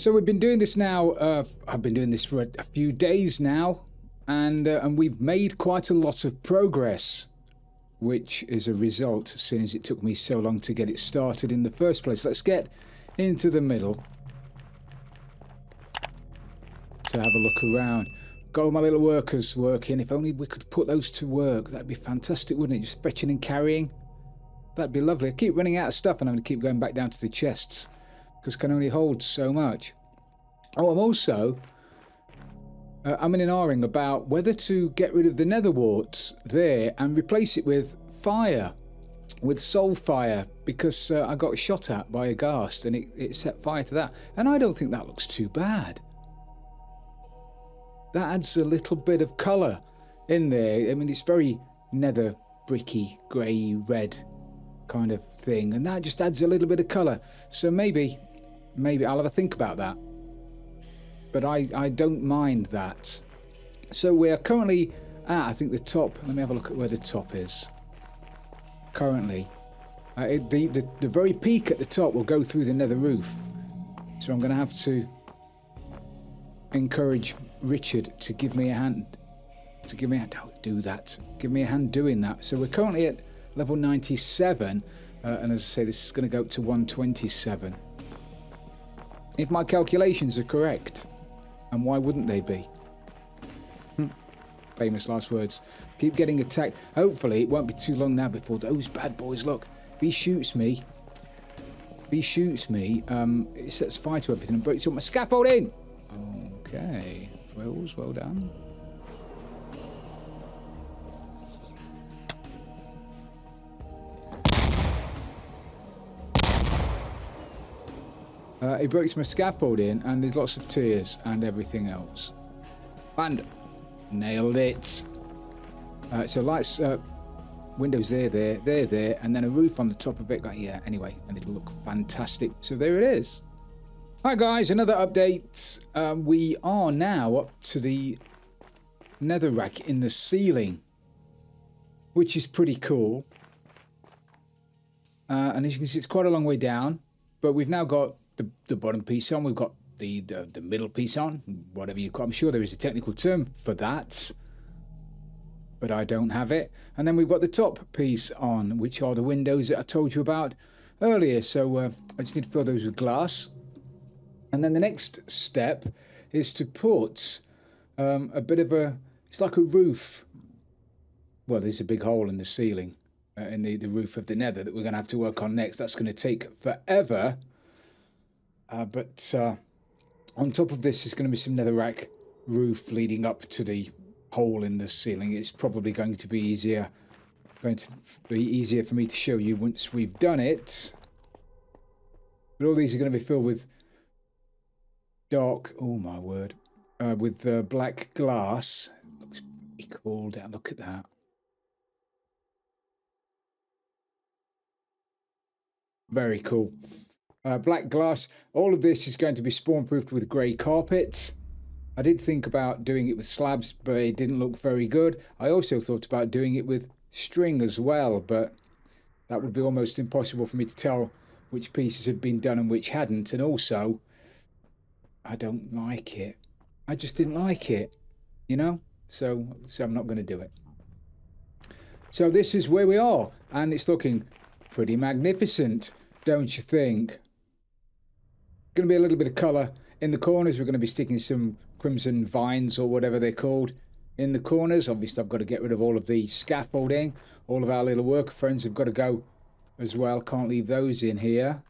So we've been doing this now, I've been doing this for a few days now, and we've made quite a lot of progress, which is a result, since it took me so long to get it started in the first place. Let's get into the middle to have a look around. Got all my little workers working. If only we could put those to work, that'd be fantastic, wouldn't it? Just fetching and carrying. That'd be lovely. I keep running out of stuff and I'm going to keep going back down to the chests because can only hold so much. Oh, I'm also I'm in an R-ing about whether to get rid of the nether warts there and replace it with fire, with soul fire, because I got shot at by a ghast and it set fire to that. And I don't think that looks too bad. That adds a little bit of colour in there. I mean, it's very nether bricky, grey, red kind of thing. And that just adds a little bit of colour. So maybe I'll have a think about that. But I don't mind that. So we're currently at, I think, the top. Let me have a look at where the top is. Currently. The very peak at the top will go through the nether roof. So I'm going to have to encourage Richard to give me a hand. Don't do that. Give me a hand doing that. So we're currently at level 97. And as I say, this is going to go up to 127. If my calculations are correct. And why wouldn't they be? Famous last words. Keep getting attacked. Hopefully it won't be too long now before those bad boys, look. If he shoots me, it sets fire to everything and breaks up my scaffolding. Okay. Frills, well done. It breaks my scaffolding and there's lots of tears and everything else. And nailed it. So lights, windows there, and then a roof on the top of it. Like, yeah, anyway, and it'll look fantastic. So there it is. Hi guys, another update. We are now up to the netherrack in the ceiling, which is pretty cool. And as you can see, it's quite a long way down, but we've now got the bottom piece on. We've got the middle piece on, whatever you call it. I'm sure there is a technical term for that, but I don't have it. And then we've got the top piece on, which are the windows that I told you about earlier. So I just need to fill those with glass. And then the next step is to put a bit of it's like a roof. Well, there's a big hole in the ceiling, in the roof of the nether that we're going to have to work on next. That's going to take forever. But on top of this is going to be some netherrack roof leading up to the hole in the ceiling. It's probably going to be easier for me to show you once we've done it. But all these are going to be filled with dark, oh my word, with black glass. Looks pretty cool. Look at that. Very cool. Black glass. All of this is going to be spawn-proofed with grey carpet. I did think about doing it with slabs, but it didn't look very good. I also thought about doing it with string as well, but that would be almost impossible for me to tell which pieces had been done and which hadn't. And also, I don't like it. I just didn't like it, you know? So I'm not going to do it. So this is where we are, and it's looking pretty magnificent, don't you think? Going to be a little bit of colour in the corners. We're going to be sticking some crimson vines or whatever they're called in the corners. Obviously, I've got to get rid of all of the scaffolding. All of our little worker friends have got to go as well. Can't leave those in here.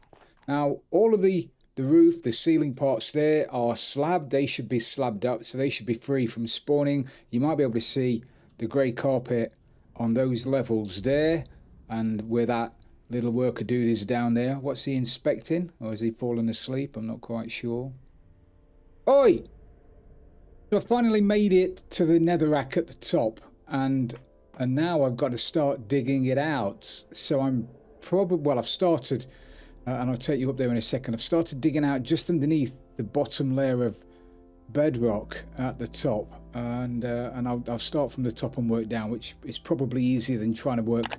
Now, all of the roof, the ceiling parts there are slabbed. They should be slabbed up, so they should be free from spawning. You might be able to see the grey carpet on those levels there, and where that little worker dude is down there. What's he inspecting? Or has he fallen asleep? I'm not quite sure. Oi! So I finally made it to the netherrack at the top, and now I've got to start digging it out. So I'm probably, well, I've started, and I'll take you up there in a second. I've started digging out just underneath the bottom layer of bedrock at the top, and I'll start from the top and work down, which is probably easier than trying to work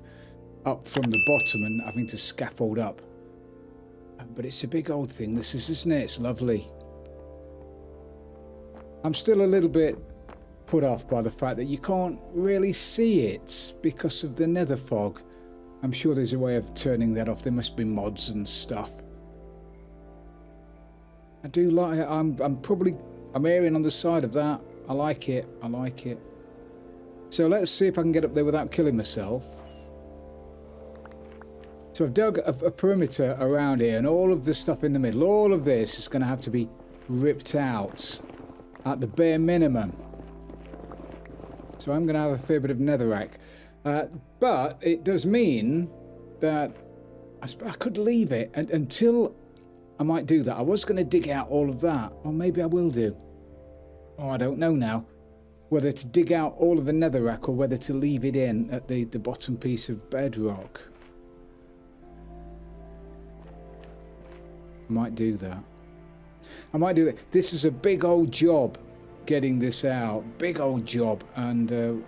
up from the bottom and having to scaffold up. But it's a big old thing, this is, isn't it? It's lovely. I'm still a little bit put off by the fact that you can't really see it because of the nether fog. I'm sure there's a way of turning that off. There must be mods and stuff. I do like it. I'm erring on the side of that. I like it. I like it. So let's see if I can get up there without killing myself. So I've dug a perimeter around here, and all of the stuff in the middle, all of this is going to have to be ripped out at the bare minimum. So I'm going to have a fair bit of netherrack. But it does mean that I could leave it until I might do that. I was going to dig out all of that. Or maybe I will do. Oh, I don't know now. Whether to dig out all of the netherrack or whether to leave it in at the bottom piece of bedrock. I might do that. I might do that. This is a big old job getting this out. Big old job. And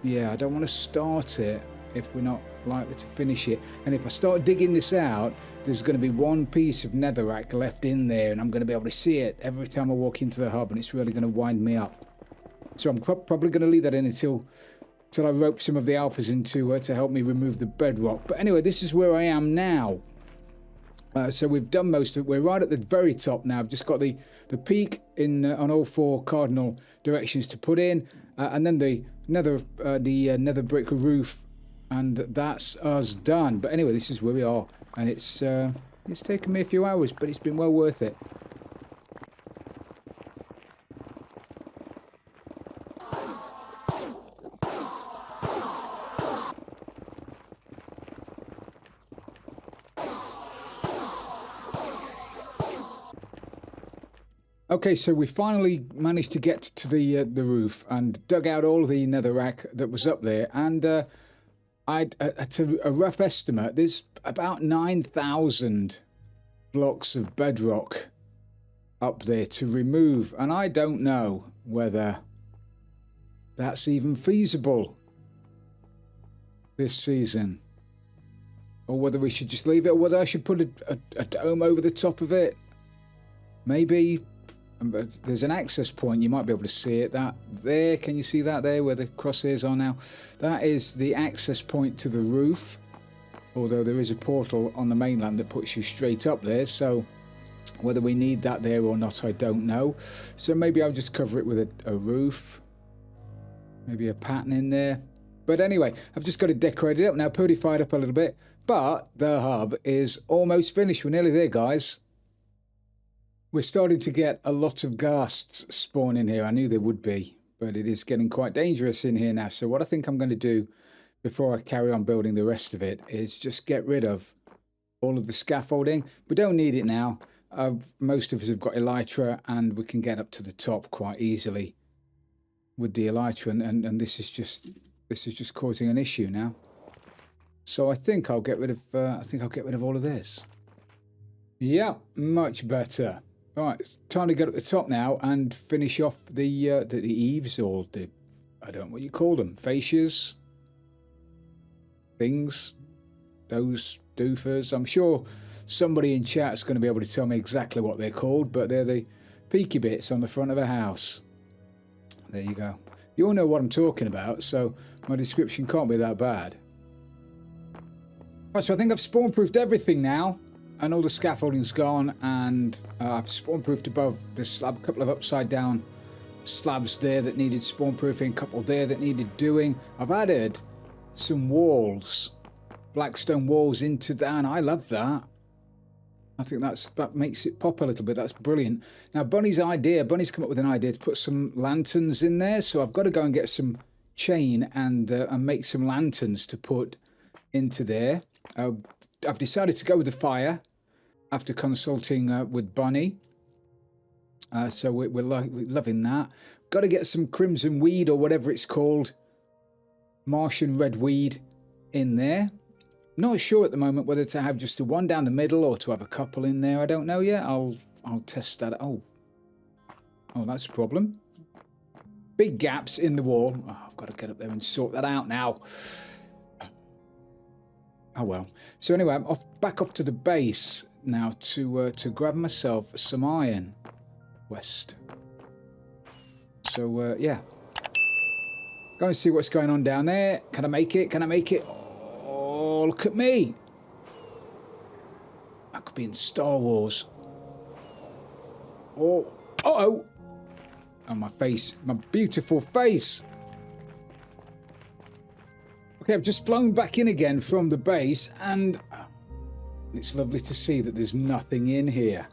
yeah, I don't want to start it if we're not likely to finish it. And if I start digging this out, there's going to be one piece of netherrack left in there, and I'm going to be able to see it every time I walk into the hub, and it's really going to wind me up. So I'm probably going to leave that in until I rope some of the alphas into to help me remove the bedrock. But anyway, this is where I am now. So we've done most of it. We're right at the very top now. I've just got the peak in on all four cardinal directions to put in, and then the nether brick roof, and that's us done. But anyway, this is where we are, and it's taken me a few hours, but it's been well worth it. Okay, so we finally managed to get to the roof and dug out all the netherrack that was up there, and at a rough estimate, there's about 9,000 blocks of bedrock up there to remove, and I don't know whether that's even feasible this season, or whether we should just leave it, or whether I should put a dome over the top of it. Maybe. There's an access point, you might be able to see it. That there, can you see that there where the crosshairs are now? That is the access point to the roof, although there is a portal on the mainland that puts you straight up there, so whether we need that there or not, I don't know. So maybe I'll just cover it with a roof, maybe a pattern in there. But anyway, I've just got to decorate it up now, purified up a little bit, but the hub is almost finished. We're nearly there, guys. We're starting to get a lot of ghasts spawn in here. I knew there would be, but it is getting quite dangerous in here now. So what I think I'm going to do before I carry on building the rest of it is just get rid of all of the scaffolding. We don't need it now. Most of us have got elytra, and we can get up to the top quite easily with the elytra, and this is just causing an issue now. So I think I'll get rid of all of this. Yeah, much better. Right, it's time to get up the top now and finish off the eaves, or I don't know what you call them, fascias, things, those doofers. I'm sure somebody in chat's going to be able to tell me exactly what they're called, but they're the peaky bits on the front of a house. There you go. You all know what I'm talking about, so my description can't be that bad. Right, so I think I've spawn-proofed everything now. And all the scaffolding's gone, and I've spawn-proofed above the slab. A couple of upside-down slabs there that needed spawn-proofing, a couple there that needed doing. I've added some walls, black stone walls into that, and I love that. I think that makes it pop a little bit. That's brilliant. Now, Bunny's come up with an idea to put some lanterns in there, so I've got to go and get some chain and make some lanterns to put into there. I've decided to go with the fire after consulting with Bunny. So we're loving that. Got to get some crimson weed or whatever it's called, Martian red weed, in there. Not sure at the moment whether to have just the one down the middle or to have a couple in there. I don't know yet. I'll test that. Oh, that's a problem. Big gaps in the wall. Oh, I've got to get up there and sort that out now. Oh well. So anyway, I'm back off to the base now to grab myself some iron. West. So, yeah. Go and see what's going on down there. Can I make it? Can I make it? Oh, look at me. I could be in Star Wars. Oh, uh-oh. Oh, my face. My beautiful face. Okay, I've just flown back in again from the base, and it's lovely to see that there's nothing in here.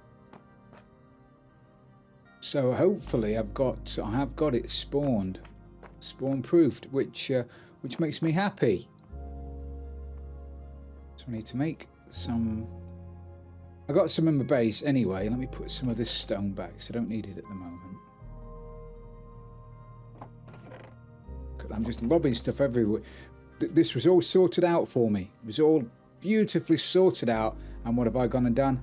So hopefully I have got it spawned, spawn-proofed, which makes me happy. So I need to make some. I got some in my base anyway. Let me put some of this stone back, so I don't need it at the moment. I'm just lobbing stuff everywhere. This was all sorted out for me. It was all beautifully sorted out. And what have I gone and done?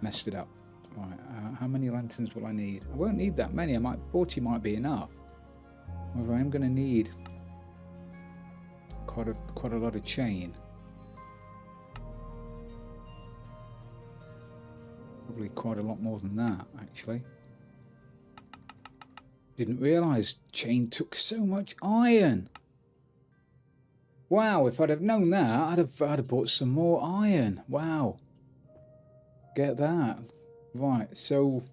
Messed it up. Right, how many lanterns will I need? I won't need that many. 40 might be enough. However, I am going to need quite a lot of chain. Probably quite a lot more than that, actually. Didn't realise chain took so much iron. Wow, if I'd have known that, I'd have bought some more iron. Wow. Get that. Right, so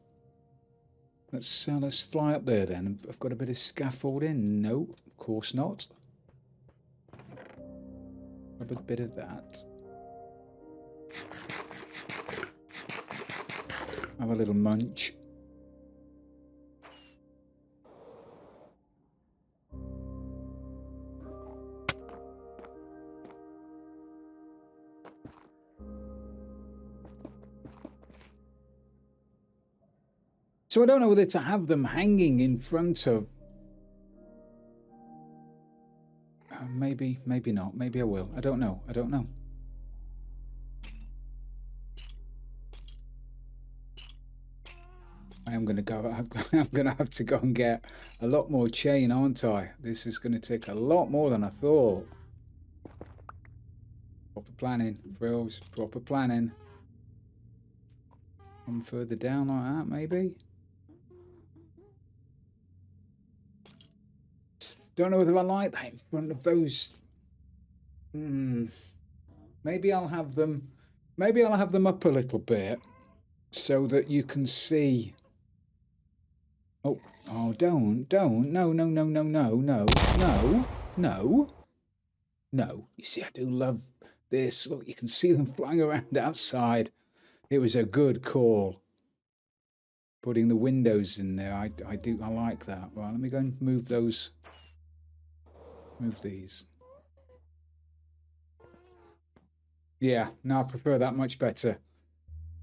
let's fly up there then. I've got a bit of scaffolding. No, of course not. A bit of that. Have a little munch. So I don't know whether to have them hanging in front of... maybe not. Maybe I will. I don't know. I don't know. I'm going to have to go and get a lot more chain, aren't I? This is going to take a lot more than I thought. Proper planning, Frills. Proper planning. Come further down like that, maybe. Don't know whether I like that in front of those. Maybe I'll have them. Maybe I'll have them up a little bit, so that you can see. Oh, don't. No. You see, I do love this. Look, you can see them flying around outside. It was a good call. Putting the windows in there, I like that. Right, let me go and move those. Move these. Yeah, no, I prefer that much better.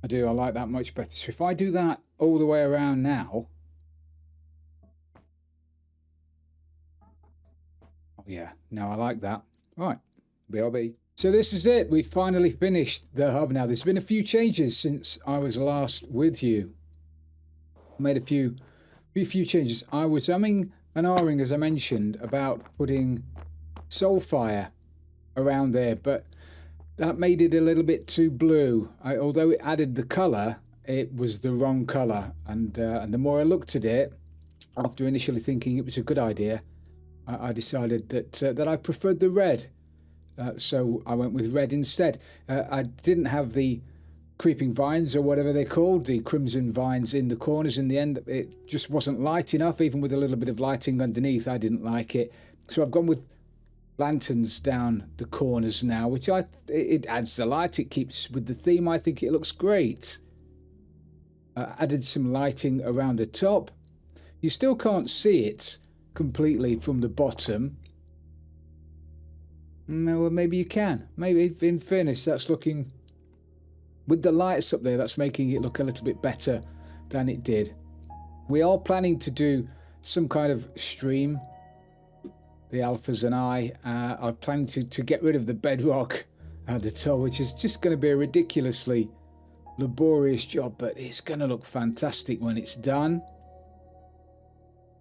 I do, I like that much better. So if I do that all the way around now... Oh yeah, no, I like that. Right, BRB. So this is it. We've finally finished the hub now. There's been a few changes since I was last with you. I made a few changes. I was umming and ahhing, as I mentioned, about putting Soulfire around there, but that made it a little bit too blue. Although it added the colour, it was the wrong colour. And the more I looked at it, after initially thinking it was a good idea, I decided that I preferred the red. So I went with red instead. I didn't have the creeping vines or whatever they're called, the crimson vines in the corners in the end. It just wasn't light enough, even with a little bit of lighting underneath. I didn't like it. So I've gone with lanterns down the corners now, which it adds the light. It keeps with the theme. I think it looks great. Added some lighting around the top. You still can't see it completely from the bottom. Well, maybe you can. Maybe, in fairness, that's looking... With the lights up there, that's making it look a little bit better than it did. We are planning to do some kind of stream. The alphas and I are planning to get rid of the bedrock at the top, which is just going to be a ridiculously laborious job, but it's going to look fantastic when it's done.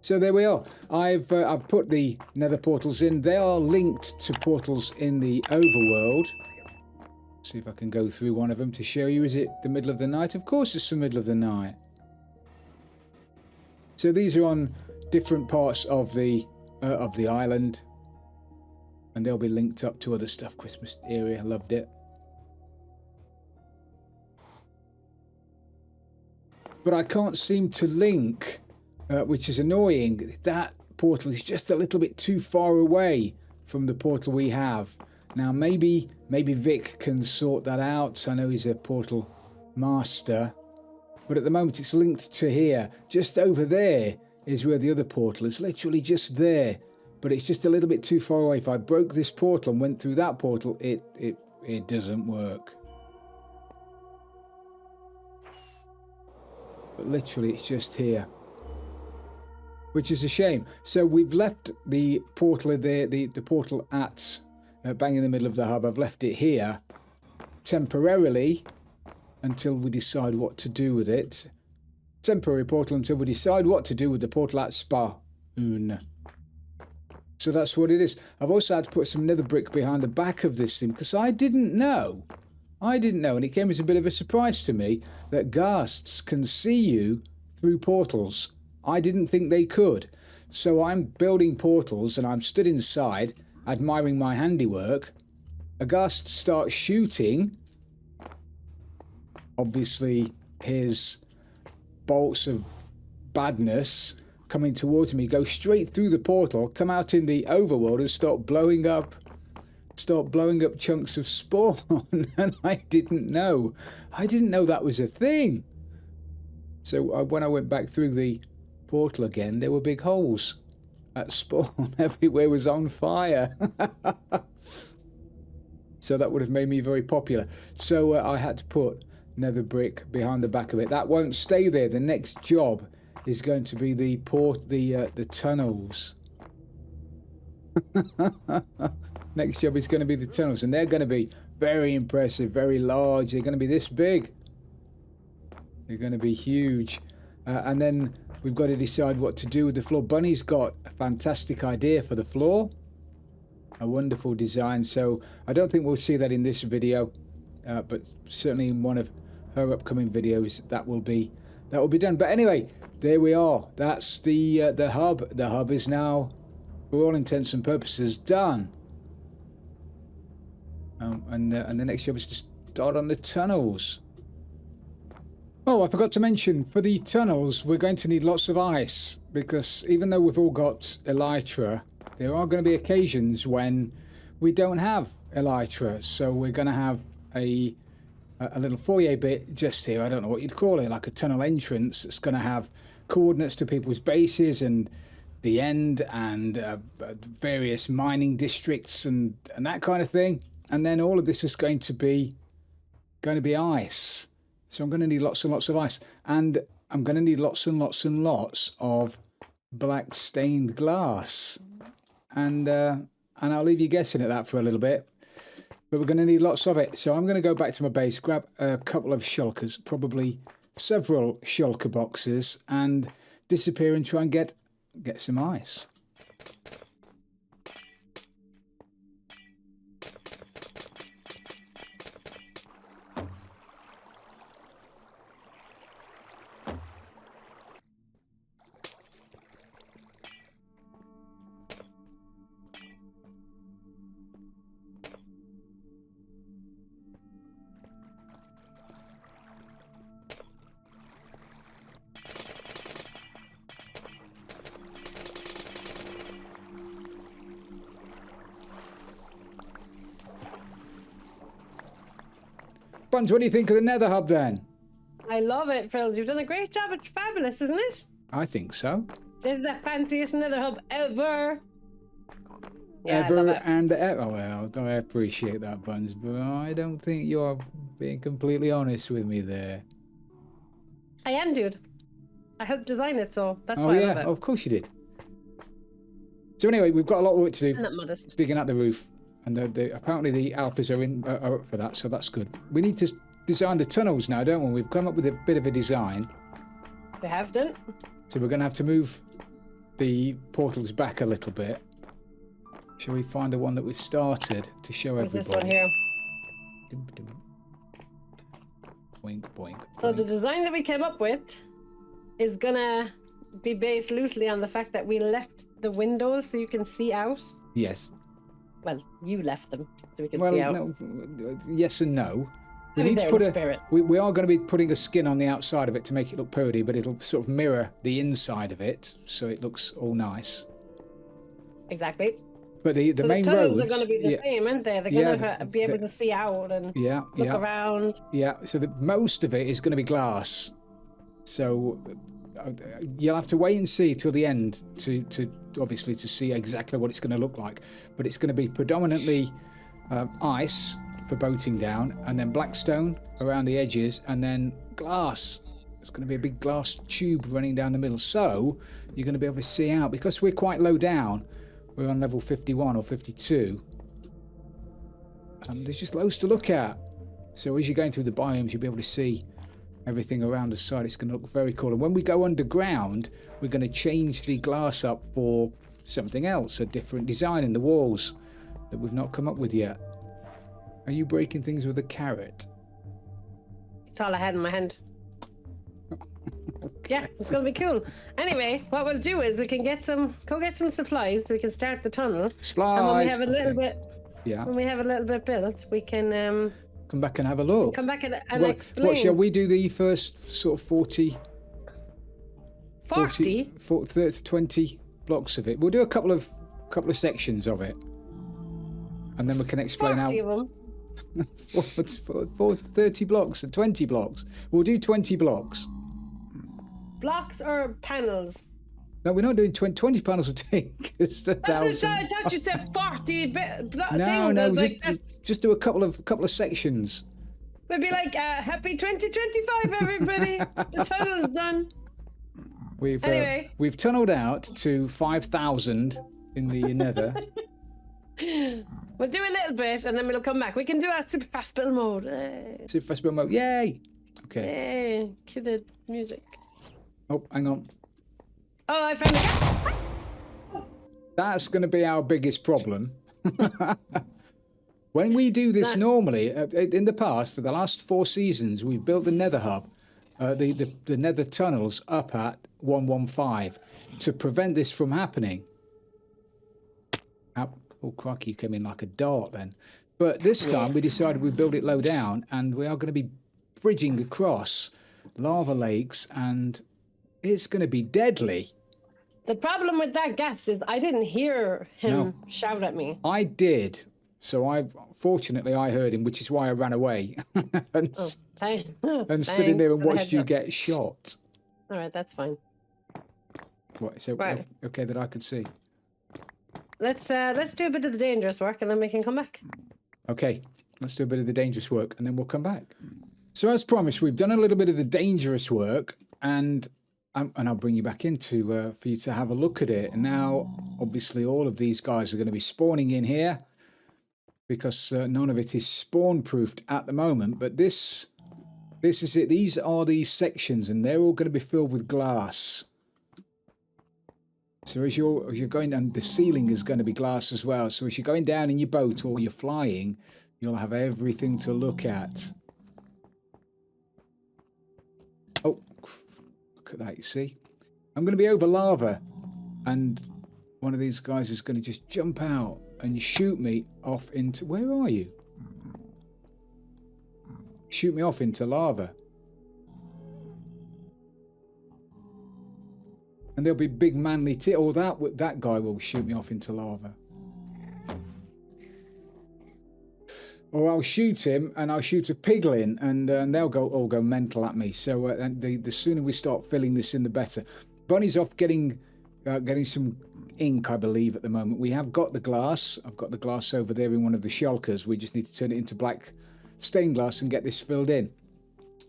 So there we are. I've put the nether portals in. They are linked to portals in the overworld. See if I can go through one of them to show you. Is it the middle of the night? Of course it's the middle of the night. So these are on different parts of the island, and they'll be linked up to other stuff. Christmas area, loved it. But I can't seem to link, which is annoying. That portal is just a little bit too far away from the portal we have. Now maybe Vic can sort that out. I know he's a portal master. But at the moment it's linked to here. Just over there is where the other portal is. Literally just there. But it's just a little bit too far away. If I broke this portal and went through that portal, it doesn't work. But literally it's just here. Which is a shame. So we've left the portal there, the portal at bang in the middle of the hub. I've left it here temporarily until we decide what to do with it. Temporary portal until we decide what to do with the portal at Spawn. So that's what it is. I've also had to put some nether brick behind the back of this thing because I didn't know, and it came as a bit of a surprise to me that ghasts can see you through portals. I didn't think they could. So I'm building portals and I'm stood inside admiring my handiwork. A ghast starts shooting. Obviously his bolts of badness coming towards me go straight through the portal, come out in the overworld and start blowing up chunks of spawn. And I didn't know that was a thing. So when I went back through the portal again, there were big holes at spawn. Everywhere was on fire. So that would have made me very popular. So I had to put nether brick behind the back of it. That won't stay there. The next job is going to be the tunnels. Next job is going to be the tunnels, and they're going to be very impressive, very large. They're going to be this big. They're going to be huge. And then we've got to decide what to do with the floor. Bunny's got a fantastic idea for the floor. A wonderful design. So I don't think we'll see that in this video, but certainly in one of her upcoming videos that will be done. But anyway, there we are. That's the hub. The hub is now, for all intents and purposes, done. And the next job is to start on the tunnels. Oh, I forgot to mention, for the tunnels, we're going to need lots of ice, because even though we've all got elytra, there are going to be occasions when we don't have elytra. So we're going to have a little foyer bit just here. I don't know what you'd call it, like a tunnel entrance. It's going to have coordinates to people's bases and the end and various mining districts and that kind of thing. And then all of this is going to be ice. So I'm going to need lots and lots of ice, and I'm going to need lots and lots and lots of black stained glass. And I'll leave you guessing at that for a little bit. But we're going to need lots of it. So I'm going to go back to my base, grab a couple of shulkers, probably several shulker boxes, and disappear and try and get some ice. Buns, what do you think of the Nether Hub then? I love it, Frills. You've done a great job. It's fabulous, isn't it? I think so. This is the fanciest Nether Hub ever. Yeah, Ever I love it. and ever. Well, I appreciate that, Buns, but I don't think you're being completely honest with me there. I am, dude. I helped design it, so that's Oh why I yeah, love it. of course you did. So anyway, we've got a lot of work to do. I'm not modest. Digging out the roof, and apparently the alphas are up for that, so that's good. We need to design the tunnels now, don't we? We've come up with a bit of a design. We have done. So we're going to have to move the portals back a little bit. Shall we find the one that we've started to show What's everybody? this one here? Boink, boink, So boink. the design that we came up with is gonna be based loosely on the fact that we left the windows so you can see out? Yes. Well, you left them so we can Well, see out. no, yes and no. We I mean, need to they're put in a. spirit. We are going to be putting a skin on the outside of it to make it look pretty, but it'll sort of mirror the inside of it, so it looks all nice. Exactly. But the So main the tunnels roads are going to be the same, aren't they? They're yeah, going to be able to see out and look around. Yeah, so most of it is going to be glass. So you'll have to wait and see till the end to obviously to see exactly what it's going to look like. But it's going to be predominantly ice for boating down, and then black stone around the edges, and then glass. It's going to be a big glass tube running down the middle. So you're going to be able to see out. Because we're quite low down, we're on level 51 or 52. There's just loads to look at. So as you're going through the biomes, you'll be able to see everything around the side. It's going to look very cool. And when we go underground, we're going to change the glass up for something else, a different design in the walls that we've not come up with yet. Are you breaking things with a carrot? It's all I had in my hand. Yeah, it's gonna be cool. Anyway, what we'll do is we can go get some supplies so we can start the tunnel. Supplies. And when we have a little bit, yeah. When we have a little bit built, we can come back and have a look. Come back and explain. What shall we do? The first sort of 40, 40, 30, 20 blocks of it. We'll do a couple of sections of it, and then we can explain 40 how. of them. 30 blocks and 20 blocks. We'll do 20 blocks. Blocks or panels? No, we're not doing 20 panels will take us 1,000. I thought you said 40 No, things. just do a couple of sections. We'd be like, happy 2025, everybody. The tunnel is done. We've tunneled out to 5,000 in the Nether. We'll do a little bit and then we'll come back. We can do our super fast build mode. Super fast build mode, yay! Okay. Hey, cue the music. Oh, hang on. Oh, I found the cat. That's going to be our biggest problem. When we do this normally, in the past, for the last 4 seasons, we've built the Nether Hub, the Nether tunnels up at 115 to prevent this from happening. Oh, crikey, you came in like a dart then. But this time we decided we'd build it low down, and we are going to be bridging across lava lakes, and it's going to be deadly. The problem with that guest is I didn't hear him shout at me. I did. So fortunately I heard him, which is why I ran away and stood in there and watched you get shot. All right, that's fine. What? So okay that I could see. Let's do a bit of the dangerous work and then we can come back. Okay, let's do a bit of the dangerous work and then we'll come back. So as promised, we've done a little bit of the dangerous work, and I'll bring you back in for you to have a look at it. And now, obviously, all of these guys are going to be spawning in here because none of it is spawn-proofed at the moment. But this is it. These are these sections, and they're all going to be filled with glass. So as you're going, and the ceiling is going to be glass as well. So as you're going down in your boat or you're flying, you'll have everything to look at. Oh, look at that, you see? I'm going to be over lava, and one of these guys is going to just jump out and shoot me off into... Where are you? Shoot me off into lava. And there'll be big manly or that guy will shoot me off into lava. Or I'll shoot him and I'll shoot a piglin, and they'll all go mental at me. So the sooner we start filling this in, the better. Bunny's off getting some ink, I believe, at the moment. We have got the glass. I've got the glass over there in one of the shulkers. We just need to turn it into black stained glass and get this filled in.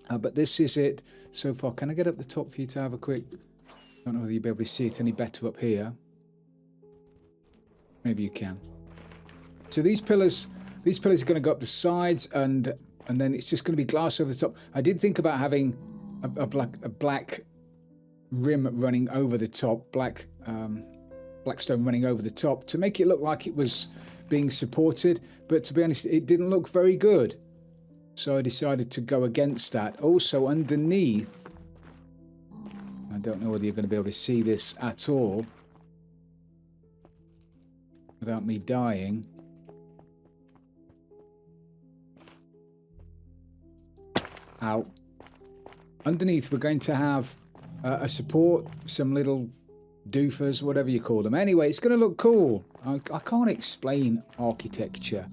But this is it so far. Can I get up the top for you to have a quick... I don't know whether you'll be able to see it any better up here. Maybe you can. So these pillars are going to go up the sides, and then it's just going to be glass over the top. I did think about having a black rim running over the top, black stone running over the top to make it look like it was being supported. But to be honest, it didn't look very good. So I decided to go against that. Also underneath I don't know whether you're going to be able to see this at all without me dying. Ow. Underneath, we're going to have a support, some little doofers, whatever you call them. Anyway, it's going to look cool. I can't explain architecture.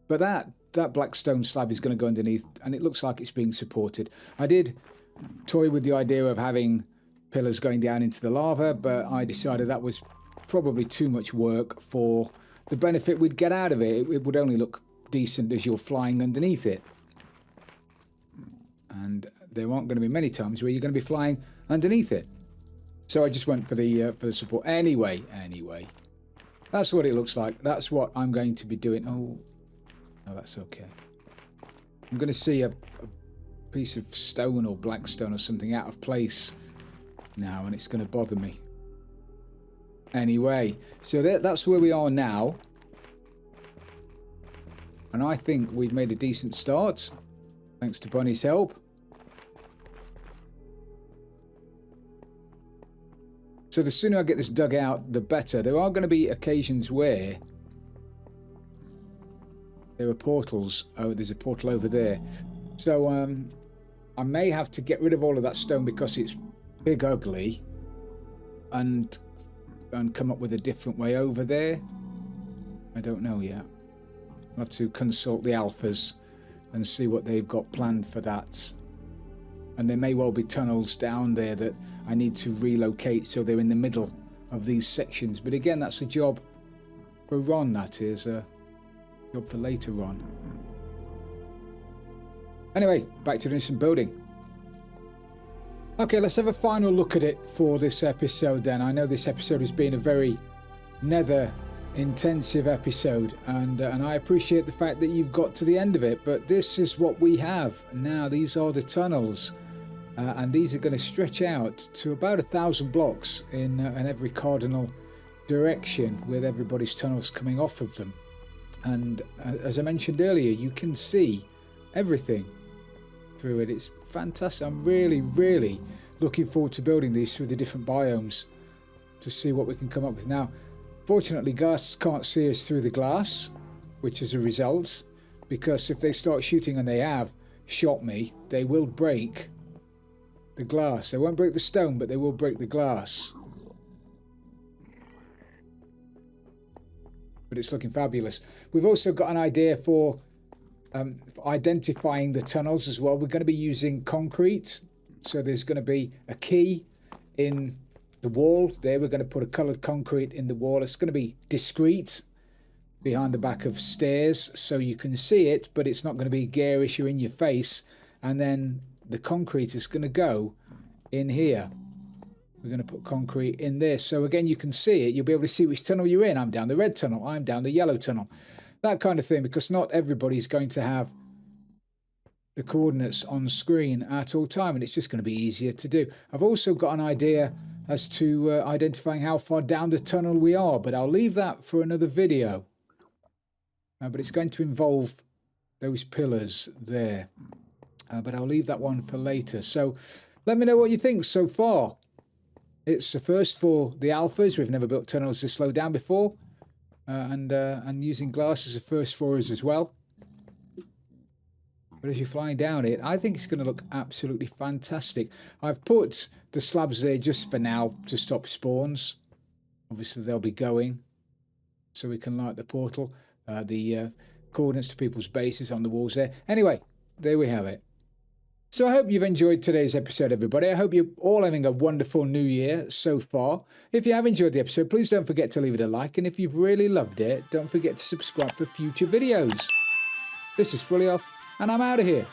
But that black stone slab is going to go underneath, and it looks like it's being supported. I did toy with the idea of having pillars going down into the lava, but I decided that was probably too much work for the benefit we'd get out of it. It would only look decent as you're flying underneath it. And there aren't going to be many times where you're going to be flying underneath it. So I just went for the support. Anyway, that's what it looks like. That's what I'm going to be doing. Oh, no, that's okay. I'm going to see a piece of stone or black stone or something out of place now, and it's going to bother me. Anyway, so that's where we are now. And I think we've made a decent start, thanks to Bunny's help. So the sooner I get this dug out, the better. There are going to be occasions where there are portals. Oh, there's a portal over there. So I may have to get rid of all of that stone because it's big ugly, and come up with a different way over there. I don't know yet. I'll have to consult the alphas and see what they've got planned for that. And there may well be tunnels down there that I need to relocate so they're in the middle of these sections. But again, that's a job for Ron, that is. A job for later on. Anyway, back to doing some building. Okay, let's have a final look at it for this episode then. I know this episode has been a very nether intensive episode, and I appreciate the fact that you've got to the end of it, but this is what we have now. These are the tunnels, and these are going to stretch out to about 1,000 blocks in every cardinal direction, with everybody's tunnels coming off of them. And as I mentioned earlier, you can see everything through it. It's fantastic. I'm really looking forward to building these through the different biomes to see what we can come up with. Now, fortunately, ghasts can't see us through the glass, which is a result, because if they start shooting, and they have shot me, they will break the glass. They won't break the stone, but they will break the glass. But it's looking fabulous. We've also got an idea for identifying the tunnels as well. We're going to be using concrete. So there's going to be a key in the wall there. We're going to put a coloured concrete in the wall. It's going to be discreet behind the back of stairs so you can see it, but it's not going to be garish or in your face. And then the concrete is going to go in here. We're going to put concrete in there. So again, you can see it. You'll be able to see which tunnel you're in. I'm down the red tunnel. I'm down the yellow tunnel. That kind of thing, because not everybody's going to have the coordinates on screen at all time, and it's just going to be easier to do. I've also got an idea as to identifying how far down the tunnel we are, but I'll leave that for another video. But it's going to involve those pillars there. But I'll leave that one for later. So let me know what you think so far. It's the first for the alphas. We've never built tunnels this low down before. And using glass is a first for us as well. But as you're flying down it, I think it's going to look absolutely fantastic. I've put the slabs there just for now to stop spawns. Obviously they'll be going, so we can light the portal. The coordinates to people's bases on the walls there. Anyway, there we have it. So I hope you've enjoyed today's episode, everybody. I hope you're all having a wonderful new year so far. If you have enjoyed the episode, please don't forget to leave it a like. And if you've really loved it, don't forget to subscribe for future videos. This is Frilioth, and I'm out of here.